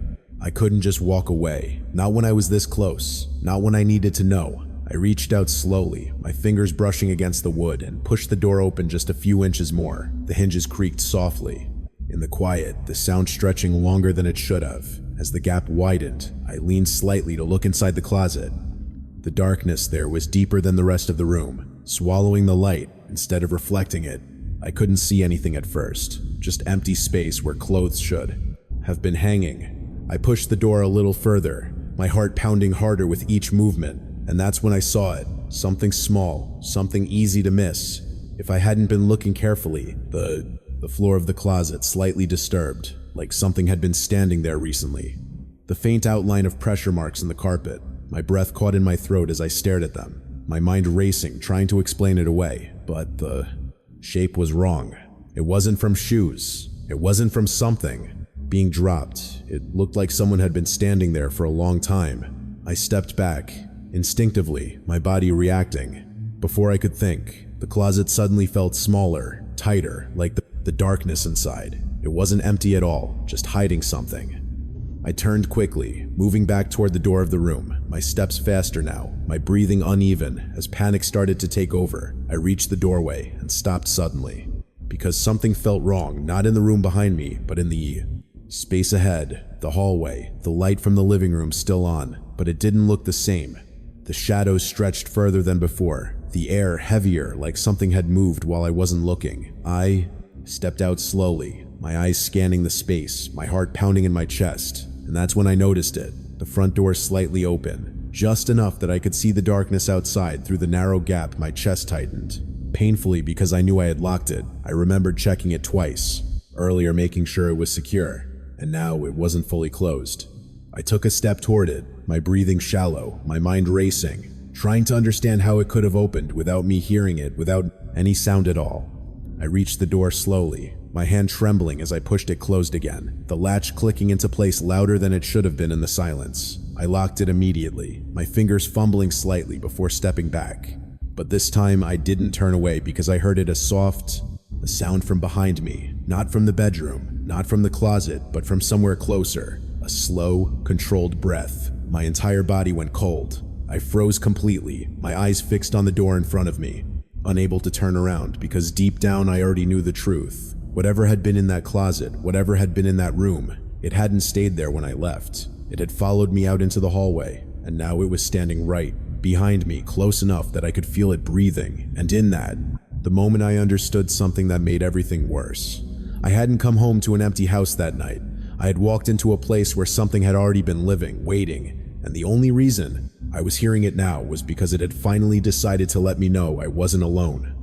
couldn't just walk away. Not when I was this close, not when I needed to know. I reached out slowly, my fingers brushing against the wood, and pushed the door open just a few inches more. The hinges creaked softly. In the quiet, the sound stretching longer than it should have. As the gap widened, I leaned slightly to look inside the closet. The darkness there was deeper than the rest of the room, swallowing the light instead of reflecting it. I couldn't see anything at first, just empty space where clothes should have been hanging. I pushed the door a little further, my heart pounding harder with each movement. And that's when I saw it. Something small, something easy to miss. If I hadn't been looking carefully, the floor of the closet slightly disturbed, like something had been standing there recently. The faint outline of pressure marks in the carpet, my breath caught in my throat as I stared at them, my mind racing, trying to explain it away, but the shape was wrong. It wasn't from shoes. It wasn't from something being dropped. It looked like someone had been standing there for a long time. I stepped back, instinctively, my body reacting. Before I could think, the closet suddenly felt smaller, tighter, like the darkness inside. It wasn't empty at all, just hiding something. I turned quickly, moving back toward the door of the room, my steps faster now, my breathing uneven as panic started to take over. I reached the doorway and stopped suddenly, because something felt wrong, not in the room behind me, but in the space ahead, the hallway, the light from the living room still on, but it didn't look the same. The shadows stretched further than before, the air heavier, like something had moved while I wasn't looking. I stepped out slowly, my eyes scanning the space, my heart pounding in my chest, and that's when I noticed it. The front door slightly open, just enough that I could see the darkness outside through the narrow gap. My chest tightened, painfully because I knew I had locked it. I remembered checking it twice, earlier making sure it was secure, and now it wasn't fully closed. I took a step toward it, my breathing shallow, my mind racing, trying to understand how it could have opened without me hearing it, without any sound at all. I reached the door slowly, my hand trembling as I pushed it closed again, the latch clicking into place louder than it should have been in the silence. I locked it immediately, my fingers fumbling slightly before stepping back. But this time I didn't turn away because I heard a sound from behind me, not from the bedroom, not from the closet, but from somewhere closer. A slow, controlled breath. My entire body went cold. I froze completely, my eyes fixed on the door in front of me, unable to turn around because deep down I already knew the truth. Whatever had been in that closet, whatever had been in that room, it hadn't stayed there when I left. It had followed me out into the hallway, and now it was standing right behind me, close enough that I could feel it breathing. And in that, the moment I understood something that made everything worse. I hadn't come home to an empty house that night. I had walked into a place where something had already been living, waiting, and the only reason I was hearing it now was because it had finally decided to let me know I wasn't alone.